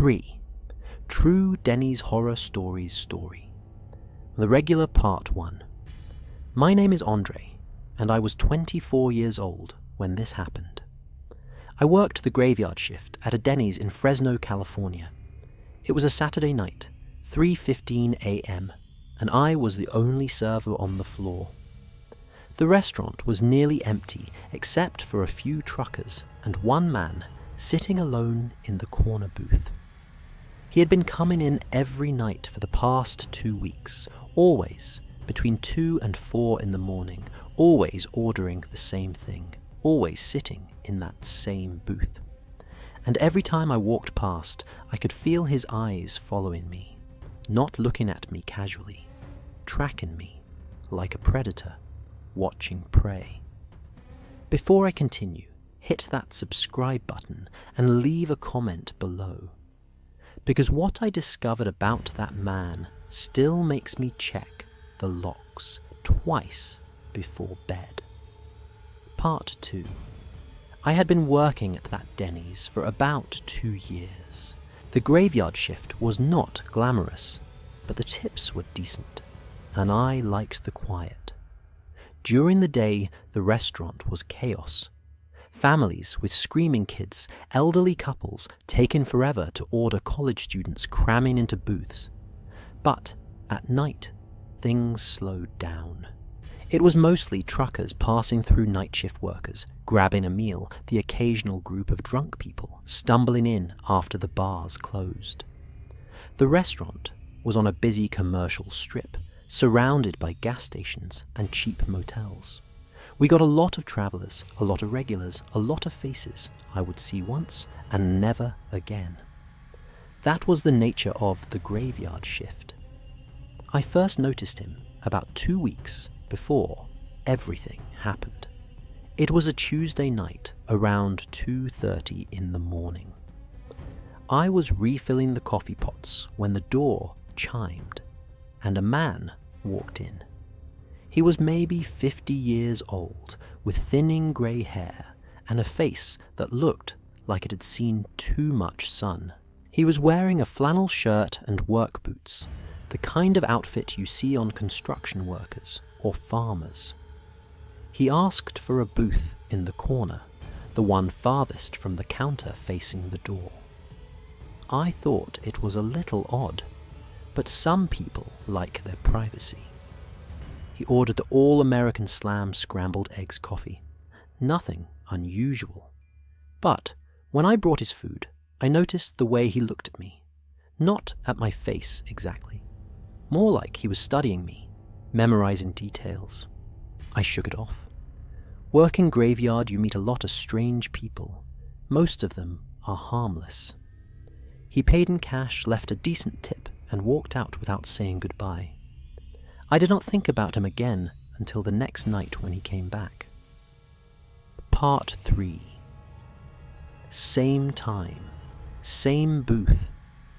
3. True Denny'S Horror Stories Story. The Regular Part 1. My name is Andre, and I was 24 years old when this happened. I worked the graveyard shift at a Denny'S in Fresno, California. It was a Saturday night, 3:15 a.m., and I was the only server on the floor. The restaurant was nearly empty except for a few truckers and one man sitting alone in the corner booth. He had been coming in every night for the past 2 weeks, always between 2 and 4 in the morning, always ordering the same thing, always sitting in that same booth. And every time I walked past, I could feel his eyes following me, not looking at me casually, tracking me like a predator, watching prey. Before I continue, hit that subscribe button and leave a comment below, because what I discovered about that man still makes me check the locks twice before bed. Part 2. I had been working at that Denny'S for about 2 years. The graveyard shift was not glamorous, but the tips were decent, and I liked the quiet. During the day, the restaurant was chaos. Families with screaming kids, elderly couples taking forever to order, college students cramming into booths. But at night, things slowed down. It was mostly truckers passing through night shift workers, grabbing a meal, the occasional group of drunk people stumbling in after the bars closed. The restaurant was on a busy commercial strip, surrounded by gas stations and cheap motels. We got a lot of travelers, a lot of regulars, a lot of faces I would see once and never again. That was the nature of the graveyard shift. I first noticed him about 2 weeks before everything happened. It was a Tuesday night around 2:30 in the morning. I was refilling the coffee pots when the door chimed and a man walked in. He was maybe 50 years old, with thinning grey hair and a face that looked like it had seen too much sun. He was wearing a flannel shirt and work boots, the kind of outfit you see on construction workers or farmers. He asked for a booth in the corner, the one farthest from the counter facing the door. I thought it was a little odd, but some people like their privacy. He ordered the all-American Slam scrambled eggs coffee. Nothing unusual. But when I brought his food, I noticed the way he looked at me. Not at my face exactly. More like he was studying me, memorizing details. I shook it off. Working graveyard, you meet a lot of strange people. Most of them are harmless. He paid in cash, left a decent tip, and walked out without saying goodbye. I did not think about him again until the next night when he came back. Part 3. Same time, same booth,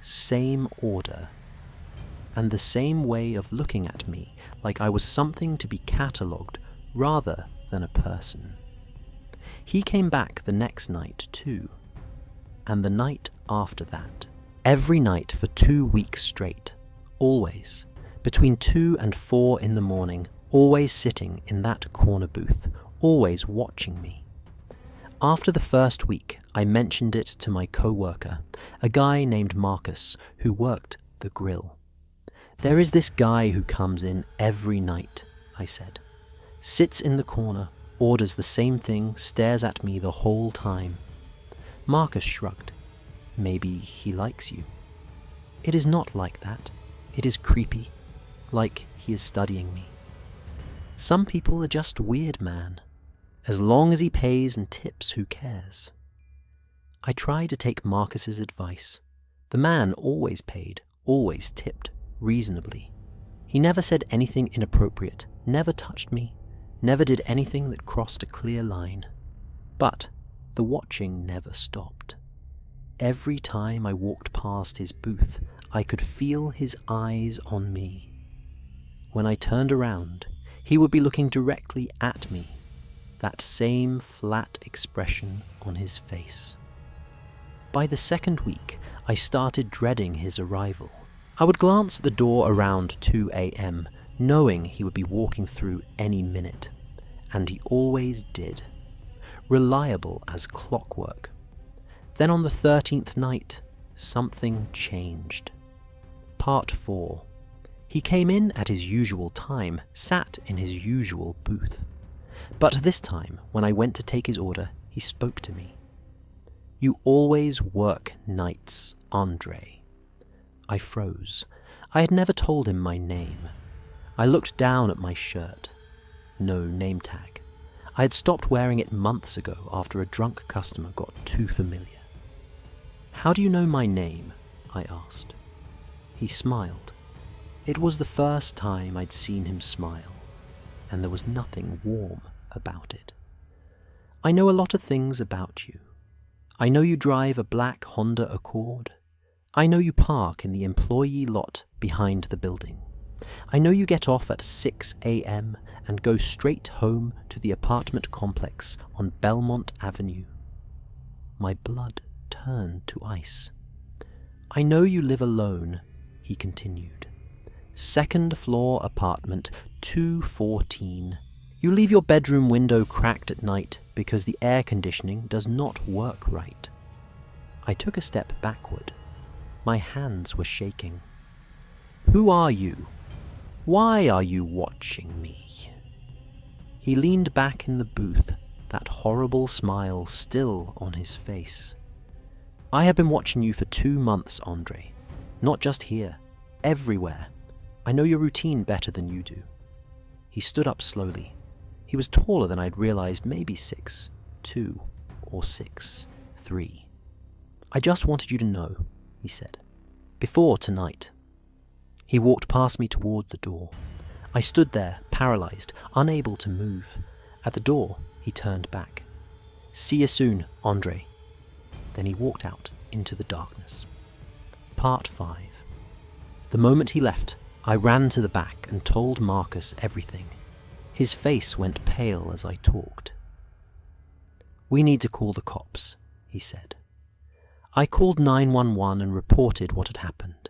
same order, and the same way of looking at me like I was something to be catalogued rather than a person. He came back the next night too, and the night after that. Every night for 2 weeks straight, always. Between 2 and 4 in the morning, always sitting in that corner booth, always watching me. After the first week, I mentioned it to my co-worker, a guy named Marcus, who worked the grill. There is this guy who comes in every night, I said. Sits in the corner, orders the same thing, stares at me the whole time. Marcus shrugged. Maybe he likes you. It is not like that. It is creepy. Like he is studying me. Some people are just weird, man. As long as he pays and tips, who cares? I tried to take Marcus's advice. The man always paid, always tipped, reasonably. He never said anything inappropriate, never touched me, never did anything that crossed a clear line. But the watching never stopped. Every time I walked past his booth, I could feel his eyes on me. When I turned around, he would be looking directly at me, that same flat expression on his face. By the second week, I started dreading his arrival. I would glance at the door around 2 a.m., knowing he would be walking through any minute. And he always did. Reliable as clockwork. Then on the 13th night, something changed. Part 4. He came in at his usual time, sat in his usual booth. But this time, when I went to take his order, he spoke to me. "You always work nights, Andre." I froze. I had never told him my name. I looked down at my shirt. No name tag. I had stopped wearing it months ago after a drunk customer got too familiar. "How do you know my name?" I asked. He smiled. It was the first time I'd seen him smile, and there was nothing warm about it. "I know a lot of things about you. I know you drive a black Honda Accord. I know you park in the employee lot behind the building. I know you get off at 6 a.m. and go straight home to the apartment complex on Belmont Avenue." My blood turned to ice. "I know you live alone," he continued. "Second floor apartment, 214. You leave your bedroom window cracked at night because the air conditioning does not work right." I took a step backward. My hands were shaking. "Who are you? Why are you watching me?" He leaned back in the booth, that horrible smile still on his face. "I have been watching you for 2 months, Andre. Not just here, everywhere. I know your routine better than you do." He stood up slowly. He was taller than I'd realized, maybe 6'2" or 6'3". "I just wanted you to know," he said. "Before tonight." He walked past me toward the door. I stood there, paralyzed, unable to move. At the door, he turned back. "See you soon, Andre." Then he walked out into the darkness. Part 5. The moment he left, I ran to the back and told Marcus everything. His face went pale as I talked. "We need to call the cops," he said. I called 911 and reported what had happened.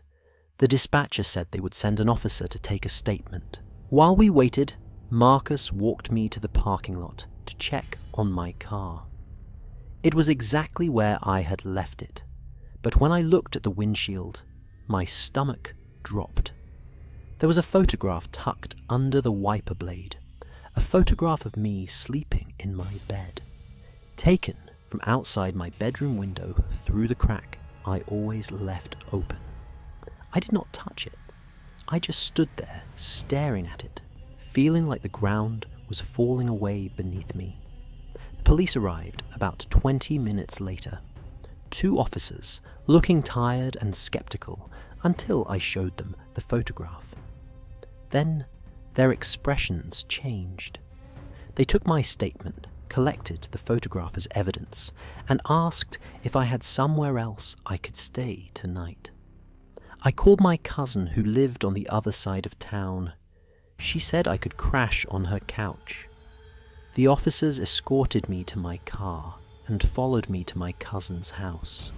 The dispatcher said they would send an officer to take a statement. While we waited, Marcus walked me to the parking lot to check on my car. It was exactly where I had left it, but when I looked at the windshield, my stomach dropped. There was a photograph tucked under the wiper blade, a photograph of me sleeping in my bed, taken from outside my bedroom window through the crack I always left open. I did not touch it. I just stood there, staring at it, feeling like the ground was falling away beneath me. The police arrived about 20 minutes later. 2 officers, looking tired and skeptical, until I showed them the photograph. Then their expressions changed. They took my statement, collected the photograph as evidence, and asked if I had somewhere else I could stay tonight. I called my cousin who lived on the other side of town. She said I could crash on her couch. The officers escorted me to my car and followed me to my cousin's house.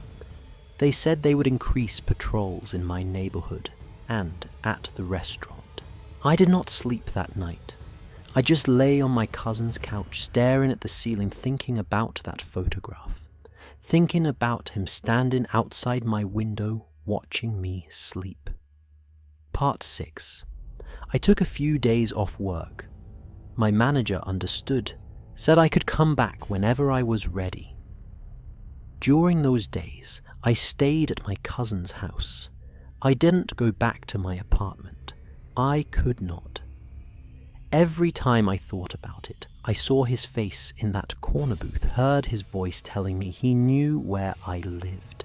They said they would increase patrols in my neighborhood and at the restaurant. I did not sleep that night. I just lay on my cousin's couch staring at the ceiling, thinking about that photograph, thinking about him standing outside my window watching me sleep. Part 6. I took a few days off work. My manager understood, said I could come back whenever I was ready. During those days, I stayed at my cousin's house. I didn't go back to my apartment. I could not. Every time I thought about it, I saw his face in that corner booth, heard his voice telling me he knew where I lived.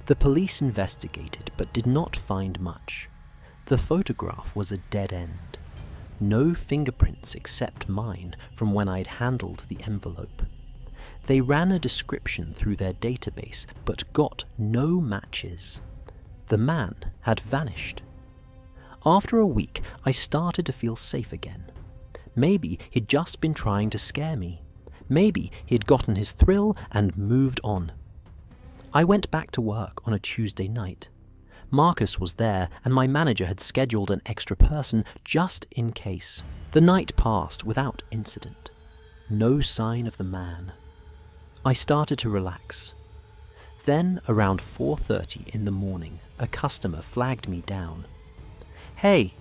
The police investigated but did not find much. The photograph was a dead end. No fingerprints except mine from when I'd handled the envelope. They ran a description through their database but got no matches. The man had vanished. After a week, I started to feel safe again. Maybe he'd just been trying to scare me. Maybe he'd gotten his thrill and moved on. I went back to work on a Tuesday night. Marcus was there, and my manager had scheduled an extra person just in case. The night passed without incident. No sign of the man. I started to relax. Then, around 4:30 in the morning, a customer flagged me down. "Hey,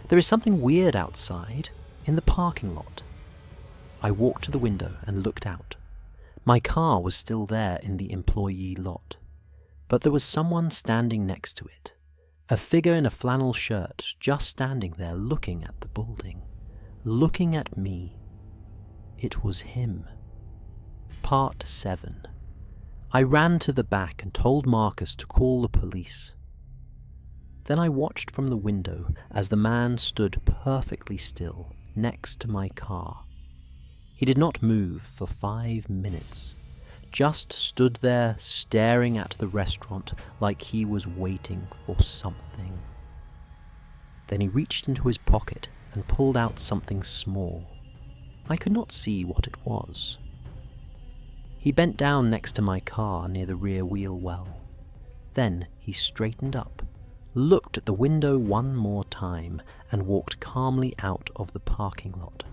there is something weird outside, in the parking lot." I walked to the window and looked out. My car was still there in the employee lot, but there was someone standing next to it. A figure in a flannel shirt just standing there looking at the building, looking at me. It was him. Part 7. I ran to the back and told Marcus to call the police. Then I watched from the window as the man stood perfectly still next to my car. He did not move for 5 minutes, just stood there staring at the restaurant like he was waiting for something. Then he reached into his pocket and pulled out something small. I could not see what it was. He bent down next to my car near the rear wheel well. Then he straightened up, looked at the window one more time, and walked calmly out of the parking lot.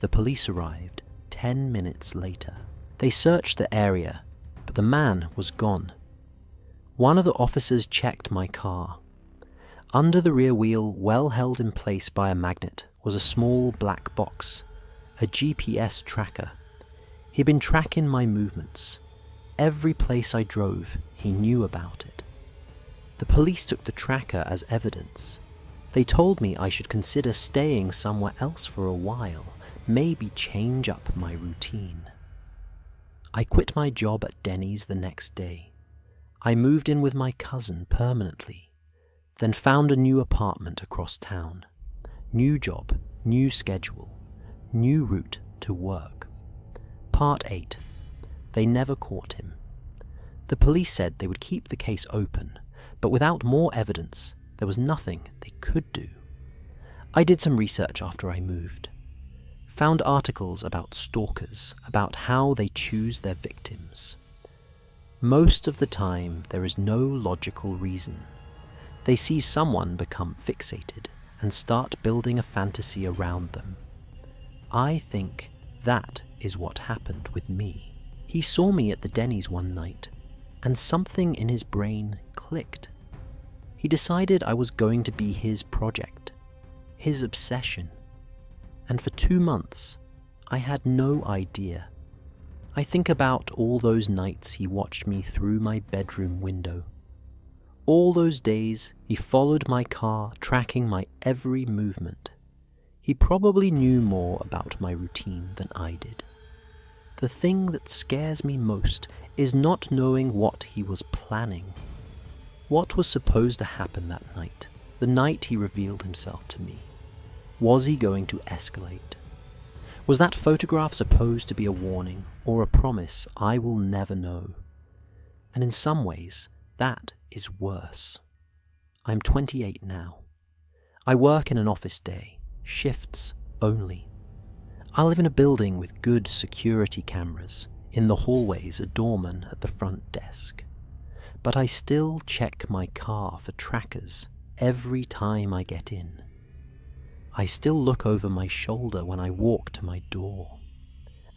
The police arrived 10 minutes later. They searched the area, but the man was gone. One of the officers checked my car. Under the rear wheel, well held in place by a magnet, was a small black box, a GPS tracker. He'd been tracking my movements. Every place I drove, he knew about it. The police took the tracker as evidence. They told me I should consider staying somewhere else for a while, maybe change up my routine. I quit my job at Denny'S the next day. I moved in with my cousin permanently, then found a new apartment across town. New job, new schedule, new route to work. Part 8. They never caught him. The police said they would keep the case open, but without more evidence, there was nothing they could do. I did some research after I moved. Found articles about stalkers, about how they choose their victims. Most of the time, there is no logical reason. They see someone become fixated and start building a fantasy around them. I think that is what happened with me. He saw me at the Denny'S one night, and something in his brain clicked. He decided I was going to be his project, his obsession. And for 2 months, I had no idea. I think about all those nights he watched me through my bedroom window. All those days he followed my car, tracking my every movement. He probably knew more about my routine than I did. The thing that scares me most is not knowing what he was planning. What was supposed to happen that night, the night he revealed himself to me? Was he going to escalate? Was that photograph supposed to be a warning or a promise I will never know? And in some ways, that is worse. I'm 28 now. I work in an office day, shifts only. I live in a building with good security cameras, in the hallways a doorman at the front desk. But I still check my car for trackers every time I get in. I still look over my shoulder when I walk to my door,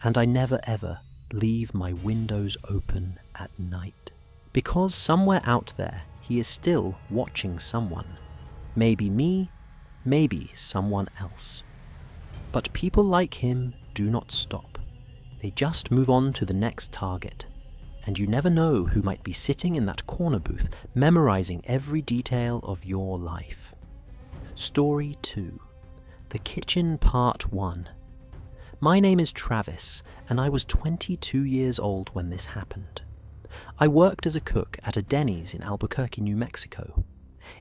and I never ever leave my windows open at night. Because somewhere out there he is still watching someone. Maybe me, maybe someone else. But people like him do not stop. They just move on to the next target, and you never know who might be sitting in that corner booth memorizing every detail of your life. Story 2. The Kitchen Part 1. My name is Travis, and I was 22 years old when this happened. I worked as a cook at a Denny'S in Albuquerque, New Mexico.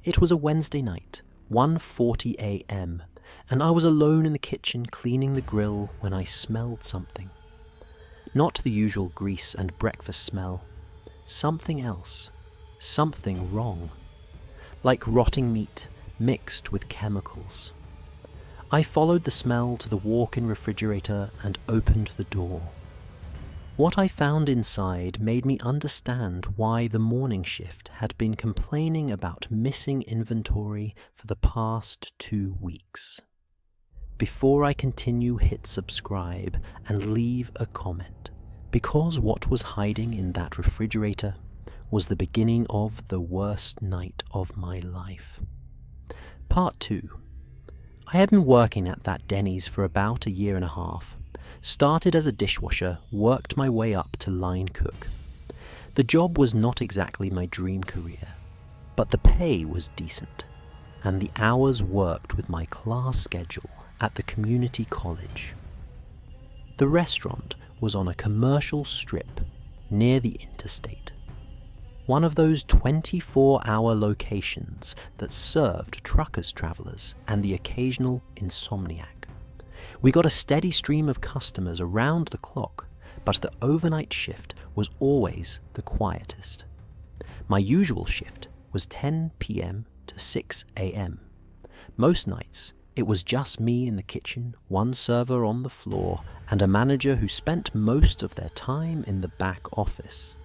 It was a Wednesday night, 1:40 a.m., and I was alone in the kitchen cleaning the grill when I smelled something. Not the usual grease and breakfast smell. Something else. Something wrong. Like rotting meat mixed with chemicals. I followed the smell to the walk-in refrigerator and opened the door. What I found inside made me understand why the morning shift had been complaining about missing inventory for the past 2 weeks. Before I continue, hit subscribe and leave a comment, because what was hiding in that refrigerator was the beginning of the worst night of my life. Part 2. I had been working at that Denny'S for about 1.5 years. Started as a dishwasher, worked my way up to line cook. The job was not exactly my dream career, but the pay was decent, and the hours worked with my class schedule at the community college. The restaurant was on a commercial strip near the interstate, one of those 24-hour locations that served truckers, travelers, and the occasional insomniac. We got a steady stream of customers around the clock, but the overnight shift was always the quietest. My usual shift was 10 p.m. to 6 a.m. Most nights, it was just me in the kitchen, one server on the floor, and a manager who spent most of their time in the back office.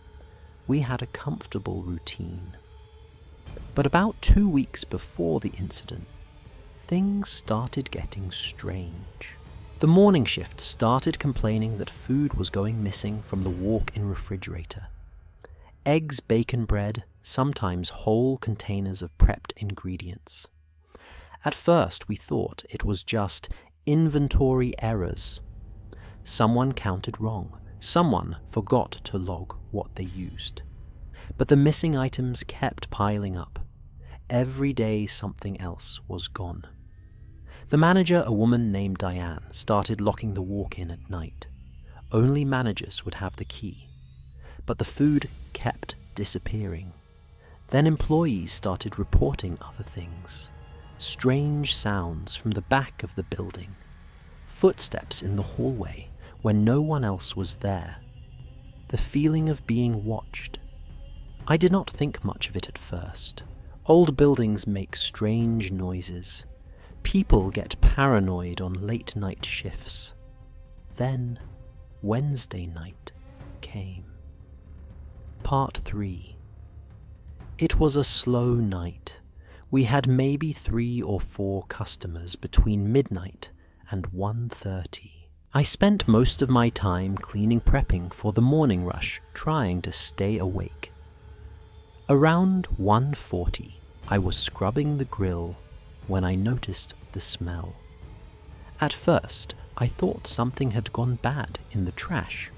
We had a comfortable routine. But about 2 weeks before the incident, things started getting strange. The morning shift started complaining that food was going missing from the walk-in refrigerator. Eggs, bacon, bread, sometimes whole containers of prepped ingredients. At first we thought it was just inventory errors. Someone counted wrong. Someone forgot to log what they used. But the missing items kept piling up. Every day something else was gone. The manager, a woman named Diane, started locking the walk-in at night. Only managers would have the key. But the food kept disappearing. Then employees started reporting other things. Strange sounds from the back of the building. Footsteps in the hallway when no one else was there. The feeling of being watched. I did not think much of it at first. Old buildings make strange noises. People get paranoid on late night shifts. Then, Wednesday night came. Part 3. It was a slow night. We had maybe 3 or 4 customers between midnight and 1:30. I spent most of my time cleaning, prepping for the morning rush, trying to stay awake. Around 1:40, I was scrubbing the grill when I noticed the smell. At first, I thought something had gone bad in the trash.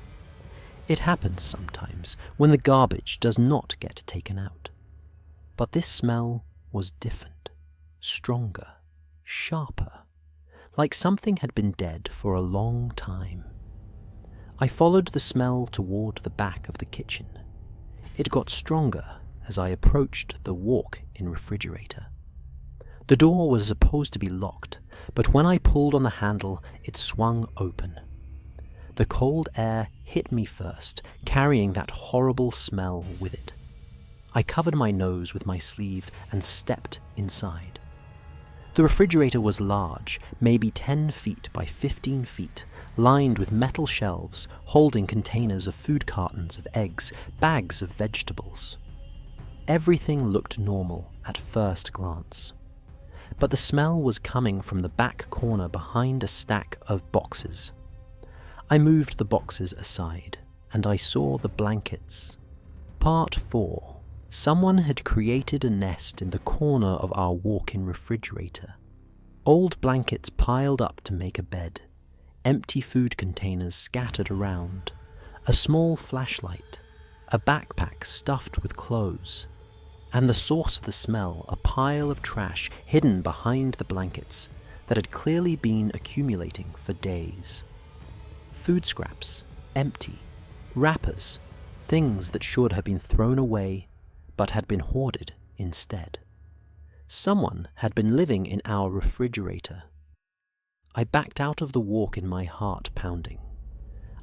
It happens sometimes when the garbage does not get taken out. But this smell was different, stronger, sharper, like something had been dead for a long time. I followed the smell toward the back of the kitchen. It got stronger as I approached the walk-in refrigerator. The door was supposed to be locked, but when I pulled on the handle, it swung open. The cold air hit me first, carrying that horrible smell with it. I covered my nose with my sleeve and stepped inside. The refrigerator was large, maybe 10 feet by 15 feet, lined with metal shelves holding containers of food, cartons of eggs, bags of vegetables. Everything looked normal at first glance. But the smell was coming from the back corner behind a stack of boxes. I moved the boxes aside, and I saw the blankets. Part 4. Someone had created a nest in the corner of our walk-in refrigerator. Old blankets piled up to make a bed, empty food containers scattered around, a small flashlight, a backpack stuffed with clothes, and the source of the smell, a pile of trash hidden behind the blankets that had clearly been accumulating for days. Food scraps, empty, wrappers, things that should have been thrown away but had been hoarded instead. Someone had been living in our refrigerator. I backed out of the walk-in, my heart pounding.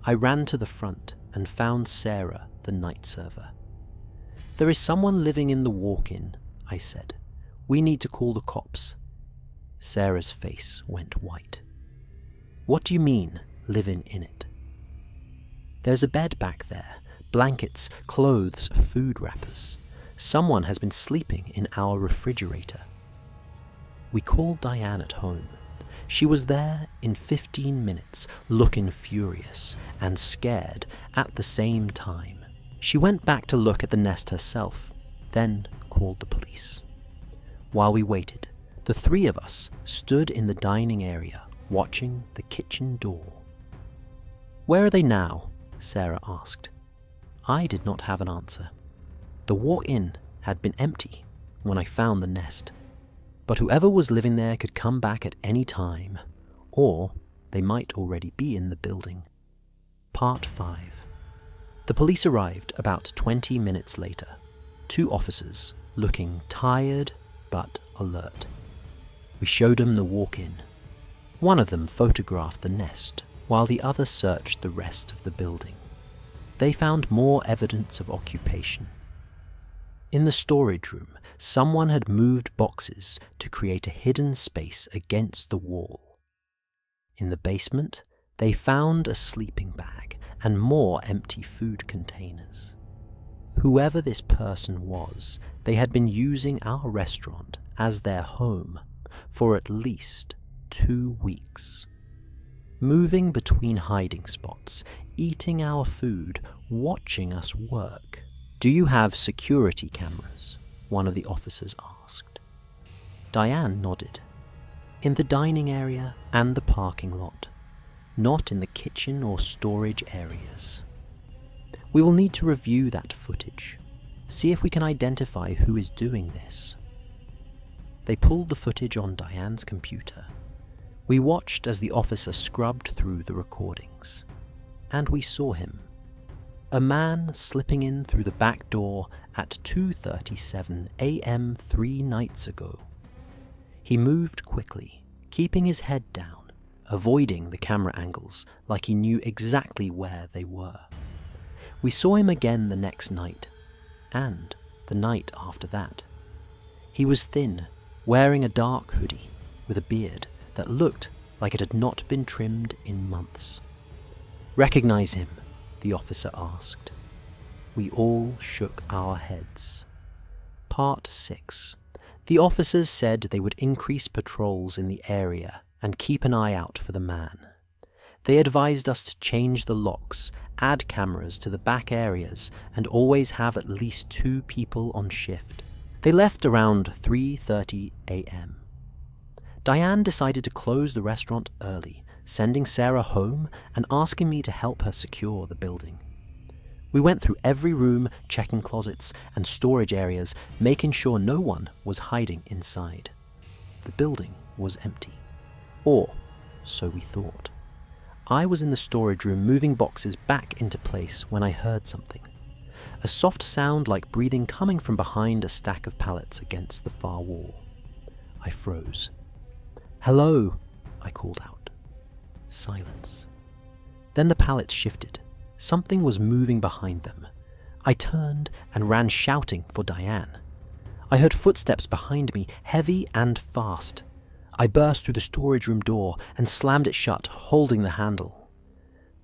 I ran to the front and found Sarah, the night server. "There is someone living in the walk-in," I said. "We need to call the cops." Sarah's face went white. "What do you mean, living in it?" There's a bed back there, blankets, clothes, food wrappers. Someone has been sleeping in our refrigerator. We called Diane at home. She was there in 15 minutes, looking furious and scared at the same time. She went back to look at the nest herself, then called the police. While we waited, the three of us stood in the dining area, watching the kitchen door. "Where are they now?" Sarah asked. I did not have an answer. The walk-in had been empty when I found the nest, but whoever was living there could come back at any time, or they might already be in the building. Part 5. The police arrived about 20 minutes later. 2 officers, looking tired but alert. We showed them the walk-in. One of them photographed the nest, while the other searched the rest of the building. They found more evidence of occupation. In the storage room, someone had moved boxes to create a hidden space against the wall. In the basement, they found a sleeping bag and more empty food containers. Whoever this person was, they had been using our restaurant as their home for at least 2 weeks. Moving between hiding spots, eating our food, watching us work. "Do you have security cameras?" one of the officers asked. Diane nodded. "In the dining area and the parking lot, not in the kitchen or storage areas. We will need to review that footage, see if we can identify who is doing this." They pulled the footage on Diane's computer. We watched as the officer scrubbed through the recordings, and we saw him. A man slipping in through the back door at 2:37 a.m. 3 nights ago. He moved quickly, keeping his head down, avoiding the camera angles like he knew exactly where they were. We saw him again the next night, and the night after that. He was thin, wearing a dark hoodie, with a beard that looked like it had not been trimmed in months. "Recognize him?" the officer asked. We all shook our heads. Part 6. The officers said they would increase patrols in the area and keep an eye out for the man. They advised us to change the locks, add cameras to the back areas, and always have at least 2 people on shift. They left around 3:30 a.m. Diane decided to close the restaurant early, sending Sarah home and asking me to help her secure the building. We went through every room, checking closets and storage areas, making sure no one was hiding inside. The building was empty. Or so we thought. I was in the storage room moving boxes back into place when I heard something. A soft sound like breathing coming from behind a stack of pallets against the far wall. I froze. "Hello," I called out. Silence. Then the pallets shifted. Something was moving behind them. I turned and ran shouting for Diane. I heard footsteps behind me, heavy and fast. I burst through the storage room door and slammed it shut, holding the handle.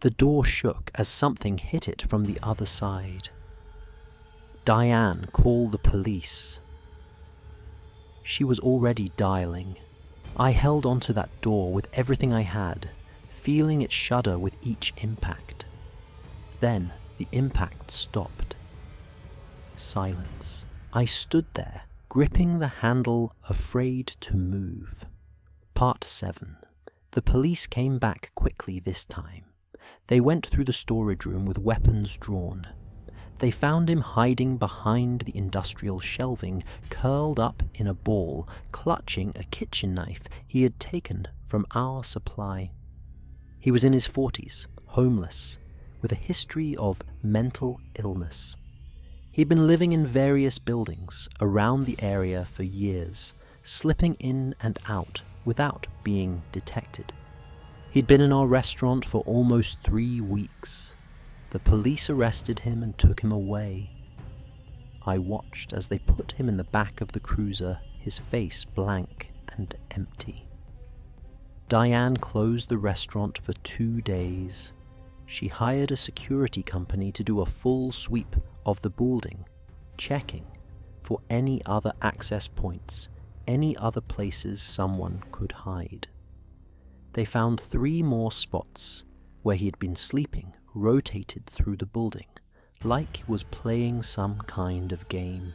The door shook as something hit it from the other side. "Diane, call the police." She was already dialing. I held onto that door with everything I had, feeling it shudder with each impact. Then the impact stopped. Silence. I stood there, gripping the handle, afraid to move. Part 7. The police came back quickly this time. They went through the storage room with weapons drawn. They found him hiding behind the industrial shelving, curled up in a ball, clutching a kitchen knife he had taken from our supply. He was in his 40s, homeless, with a history of mental illness. He'd been living in various buildings around the area for years, slipping in and out without being detected. He'd been in our restaurant for almost 3 weeks. The police arrested him and took him away. I watched as they put him in the back of the cruiser, his face blank and empty. Diane closed the restaurant for 2 days. she hired a security company to do a full sweep of the building, checking for any other access points, any other places someone could hide. They found 3 more spots where he had been sleeping, rotated through the building, like he was playing some kind of game.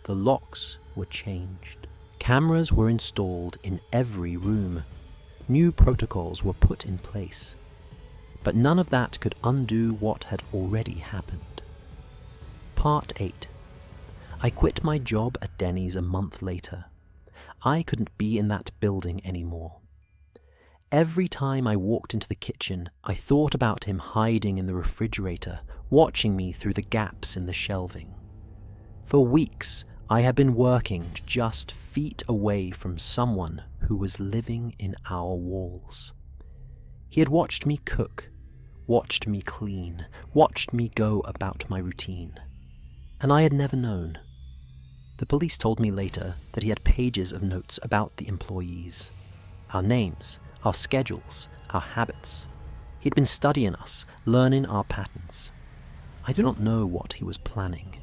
The locks were changed. Cameras were installed in every room. New protocols were put in place. But none of that could undo what had already happened. Part 8. I quit my job at Denny's a month later. I couldn't be in that building anymore. Every time I walked into the kitchen, I thought about him hiding in the refrigerator, watching me through the gaps in the shelving. For weeks, I had been working just feet away from someone who was living in our walls. He had watched me cook, watched me clean, watched me go about my routine. And I had never known. The police told me later that he had pages of notes about the employees. Our names, our schedules, our habits. He'd been studying us, learning our patterns. I do not know what he was planning.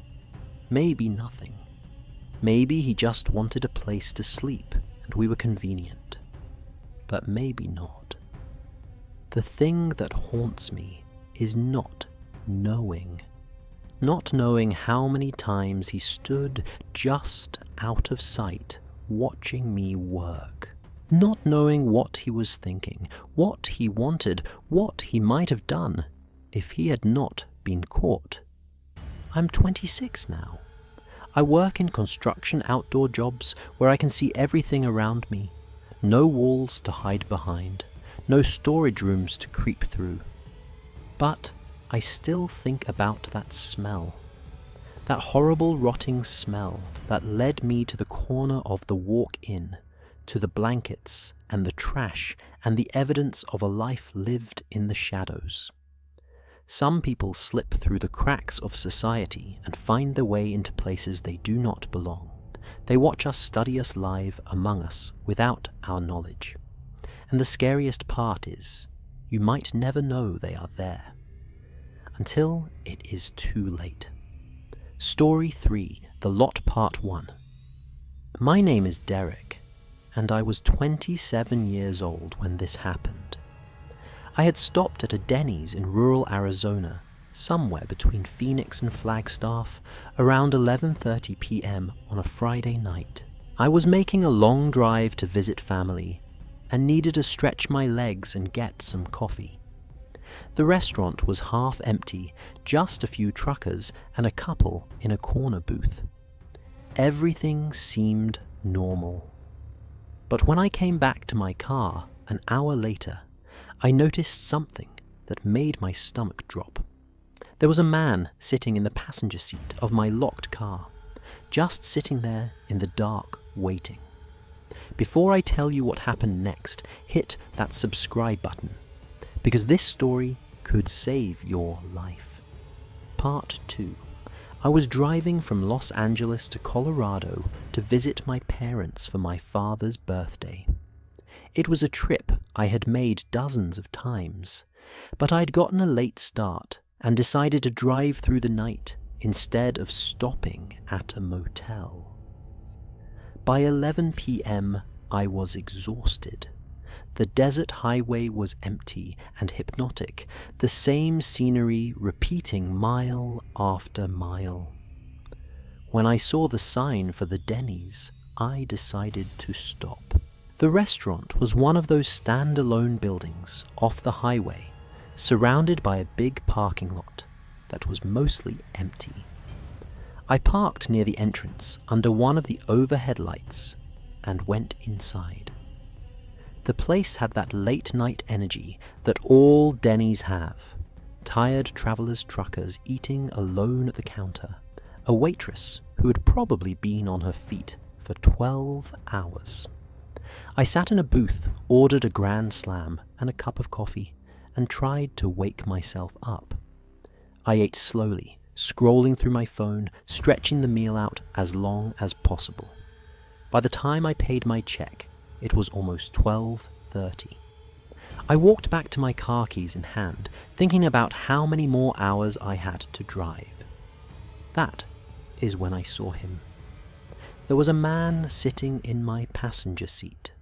Maybe nothing. Maybe he just wanted a place to sleep and we were convenient. But maybe not. The thing that haunts me is not knowing. Not knowing how many times he stood just out of sight, watching me work. Not knowing what he was thinking, what he wanted, what he might have done if he had not been caught. I'm 26 now. I work in construction outdoor jobs where I can see everything around me. No walls to hide behind, no storage rooms to creep through. But I still think about that smell. That horrible rotting smell that led me to the corner of the walk-in, to the blankets and the trash and the evidence of a life lived in the shadows. Some people slip through the cracks of society and find their way into places they do not belong. They watch us study us live among us without our knowledge. And the scariest part is, you might never know they are there. Until it is too late. Story 3, The Lot Part 1. My name is Derek, and I was 27 years old when this happened. I had stopped at a Denny's in rural Arizona, somewhere between Phoenix and Flagstaff, around 11:30 p.m. on a Friday night. I was making a long drive to visit family, and needed to stretch my legs and get some coffee. The restaurant was half empty, just a few truckers and a couple in a corner booth. Everything seemed normal. But when I came back to my car an hour later, I noticed something that made my stomach drop. There was a man sitting in the passenger seat of my locked car, just sitting there in the dark waiting. Before I tell you what happened next, hit that subscribe button, because this story could save your life. Part 2. I was driving from Los Angeles to Colorado to visit my parents for my father's birthday. It was a trip I had made dozens of times, but I'd gotten a late start and decided to drive through the night instead of stopping at a motel. By 11 p.m., I was exhausted. The desert highway was empty and hypnotic, the same scenery repeating mile after mile. When I saw the sign for the Denny's, I decided to stop. The restaurant was one of those standalone buildings off the highway, surrounded by a big parking lot that was mostly empty. I parked near the entrance under one of the overhead lights and went inside. The place had that late-night energy that all Denny's have. Tired travelers truckers eating alone at the counter. A waitress who had probably been on her feet for 12 hours. I sat in a booth, ordered a Grand Slam and a cup of coffee, and tried to wake myself up. I ate slowly, scrolling through my phone, stretching the meal out as long as possible. By the time I paid my check, it was almost 12:30. I walked back to my car keys in hand, thinking about how many more hours I had to drive. That is when I saw him. There was a man sitting in my passenger seat.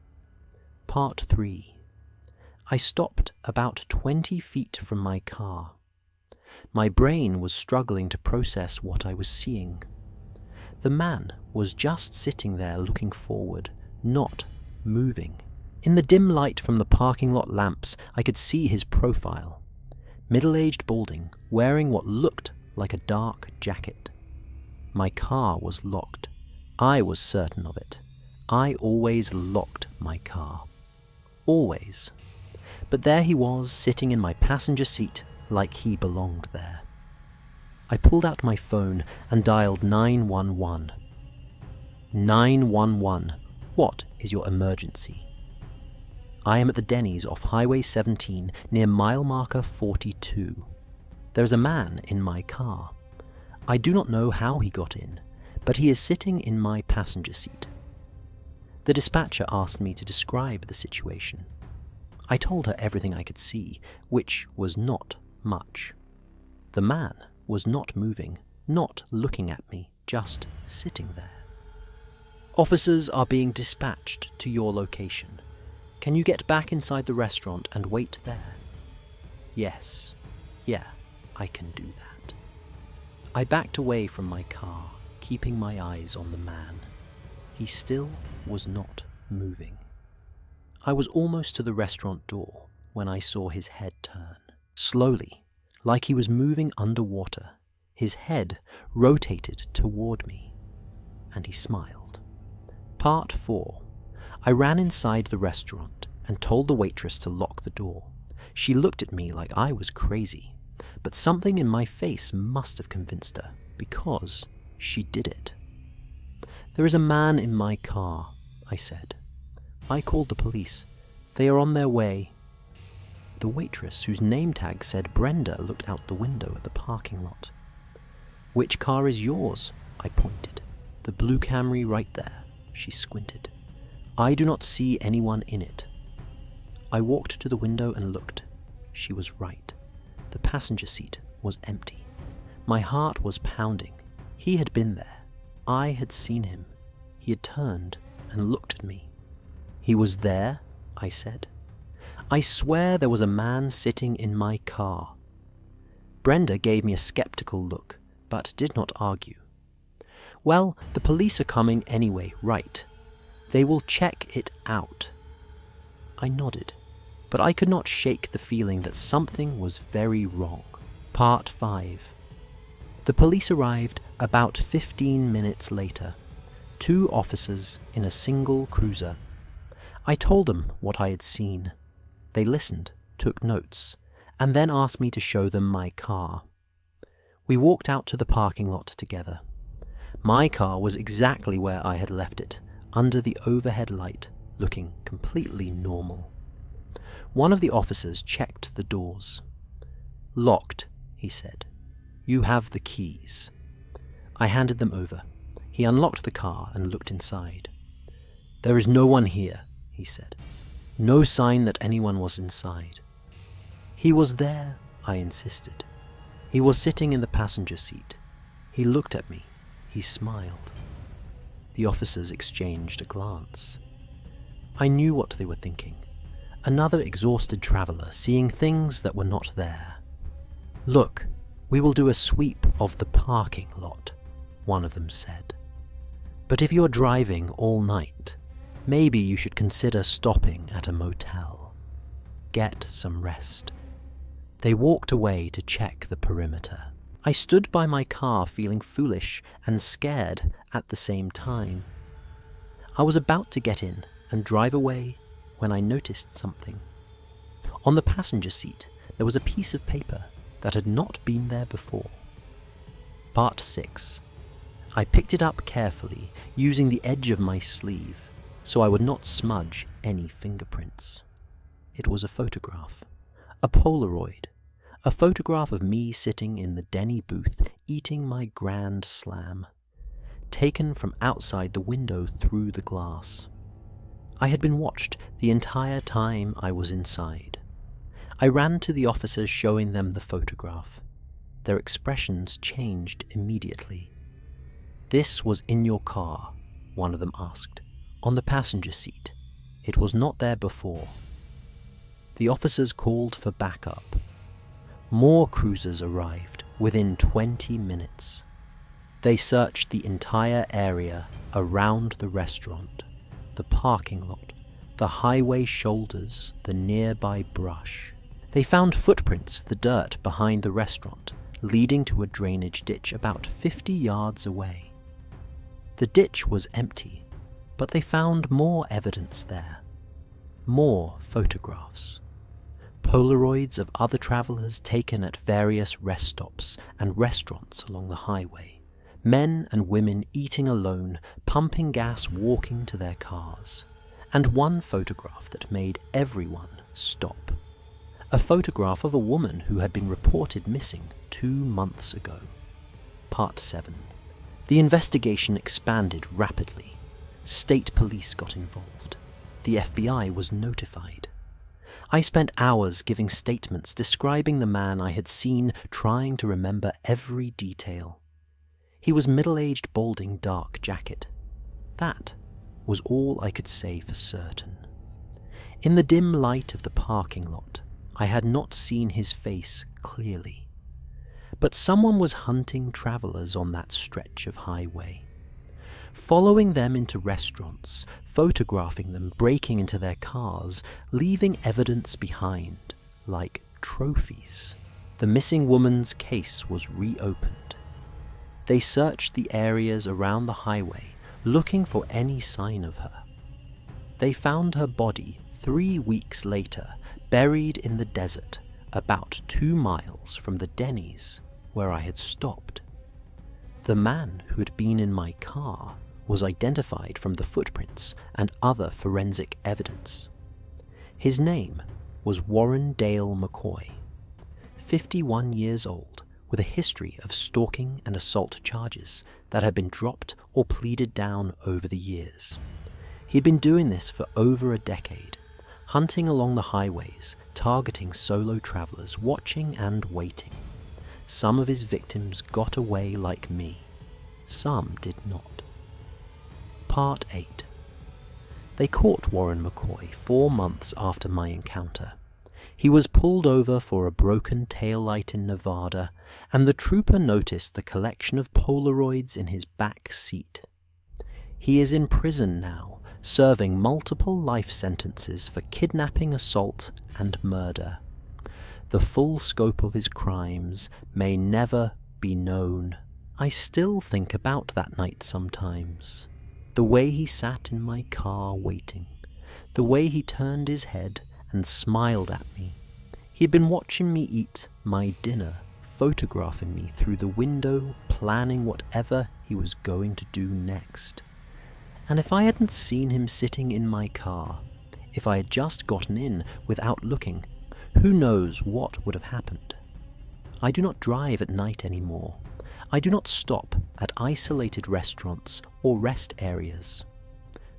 Part 3. I stopped about 20 feet from my car. My brain was struggling to process what I was seeing. The man was just sitting there looking forward, not moving. In the dim light from the parking lot lamps, I could see his profile. Middle-aged balding, wearing what looked like a dark jacket. My car was locked. I was certain of it. I always locked my car. Always. But there he was, sitting in my passenger seat like he belonged there. I pulled out my phone and dialed 911. 911. What is your emergency? I am at the Denny'S off Highway 17 near mile marker 42. There is a man in my car. I do not know how he got in, but he is sitting in my passenger seat. The dispatcher asked me to describe the situation. I told her everything I could see, which was not much. The man was not moving, not looking at me, just sitting there. Officers are being dispatched to your location. Can you get back inside the restaurant and wait there? Yes. Yeah, I can do that. I backed away from my car, keeping my eyes on the man. He still was not moving. I was almost to the restaurant door when I saw his head turn. Slowly, like he was moving underwater, his head rotated toward me, and he smiled. Part 4. I ran inside the restaurant and told the waitress to lock the door. She looked at me like I was crazy, but something in my face must have convinced her, because she did it. There is a man in my car, I said. I called the police. They are on their way. The waitress, whose name tag said Brenda, looked out the window at the parking lot. Which car is yours? I pointed. The blue Camry right there. She squinted. I do not see anyone in it. I walked to the window and looked. She was right. The passenger seat was empty. My heart was pounding. He had been there. I had seen him. He had turned and looked at me. He was there, I said. I swear there was a man sitting in my car. Brenda gave me a skeptical look, but did not argue. Well, the police are coming anyway, right? They will check it out. I nodded, but I could not shake the feeling that something was very wrong. Part 5. The police arrived about 15 minutes later. 2 officers in a single cruiser. I told them what I had seen. They listened, took notes, and then asked me to show them my car. We walked out to the parking lot together. My car was exactly where I had left it, under the overhead light, looking completely normal. One of the officers checked the doors. Locked, he said. You have the keys. I handed them over. He unlocked the car and looked inside. There is no one here, he said. No sign that anyone was inside. He was there, I insisted. He was sitting in the passenger seat. He looked at me. He smiled. The officers exchanged a glance. I knew what they were thinking. Another exhausted traveler seeing things that were not there. Look, we will do a sweep of the parking lot, one of them said. But if you're driving all night, maybe you should consider stopping at a motel. Get some rest. They walked away to check the perimeter. I stood by my car feeling foolish and scared at the same time. I was about to get in and drive away when I noticed something. On the passenger seat, there was a piece of paper that had not been there before. Part 6. I picked it up carefully, using the edge of my sleeve, so I would not smudge any fingerprints. It was a photograph. A Polaroid. A photograph of me sitting in the Denny booth eating my Grand Slam, taken from outside the window through the glass. I had been watched the entire time I was inside. I ran to the officers, showing them the photograph. Their expressions changed immediately. "This was in your car?" one of them asked. "On the passenger seat. It was not there before." The officers called for backup. More cruisers arrived within 20 minutes. They searched the entire area around the restaurant, the parking lot, the highway shoulders, the nearby brush. They found footprints, the dirt behind the restaurant, leading to a drainage ditch about 50 yards away. The ditch was empty, but they found more evidence there. More photographs. Polaroids of other travelers taken at various rest stops and restaurants along the highway. Men and women eating alone, pumping gas, walking to their cars. And one photograph that made everyone stop. A photograph of a woman who had been reported missing 2 months ago. Part 7. The investigation expanded rapidly. State police got involved. The FBI was notified. I spent hours giving statements describing the man I had seen, trying to remember every detail. He was middle-aged, balding, dark jacket. That was all I could say for certain. In the dim light of the parking lot, I had not seen his face clearly. But someone was hunting travelers on that stretch of highway. Following them into restaurants, photographing them, breaking into their cars, leaving evidence behind, like trophies. The missing woman's case was reopened. They searched the areas around the highway, looking for any sign of her. They found her body 3 weeks later, buried in the desert, about 2 miles from the Denny'S where I had stopped. The man who had been in my car was identified from the footprints and other forensic evidence. His name was Warren Dale McCoy, 51 years old, with a history of stalking and assault charges that had been dropped or pleaded down over the years. He'd been doing this for over a decade, hunting along the highways, targeting solo travelers, watching and waiting. Some of his victims got away like me. Some did not. Part 8. They caught Warren McCoy 4 months after my encounter. He was pulled over for a broken taillight in Nevada, and the trooper noticed the collection of Polaroids in his back seat. He is in prison now, serving multiple life sentences for kidnapping, assault, and murder. The full scope of his crimes may never be known. I still think about that night sometimes. The way he sat in my car waiting. The way he turned his head and smiled at me. He had been watching me eat my dinner, photographing me through the window, planning whatever he was going to do next. And if I hadn't seen him sitting in my car, if I had just gotten in without looking, who knows what would have happened? I do not drive at night anymore. I do not stop at isolated restaurants or rest areas.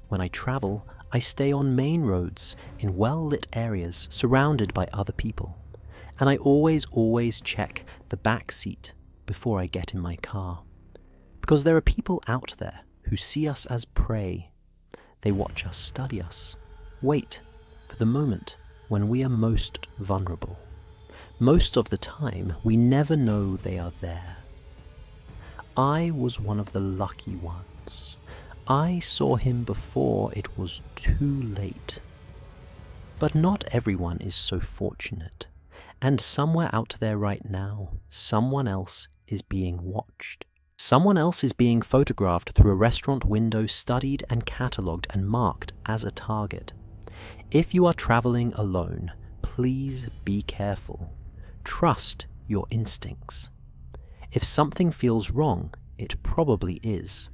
When I travel, I stay on main roads in well-lit areas surrounded by other people. And I always check the back seat before I get in my car. Because there are people out there who see us as prey. They watch us, study us, wait for the moment when we are most vulnerable. Most of the time, we never know they are there. I was one of the lucky ones. I saw him before it was too late. But not everyone is so fortunate, and somewhere out there right now, someone else is being watched. Someone else is being photographed through a restaurant window, studied and catalogued and marked as a target. If you are traveling alone, please be careful. Trust your instincts. If something feels wrong, it probably is.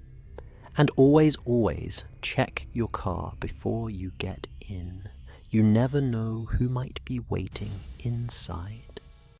And always check your car before you get in. You never know who might be waiting inside.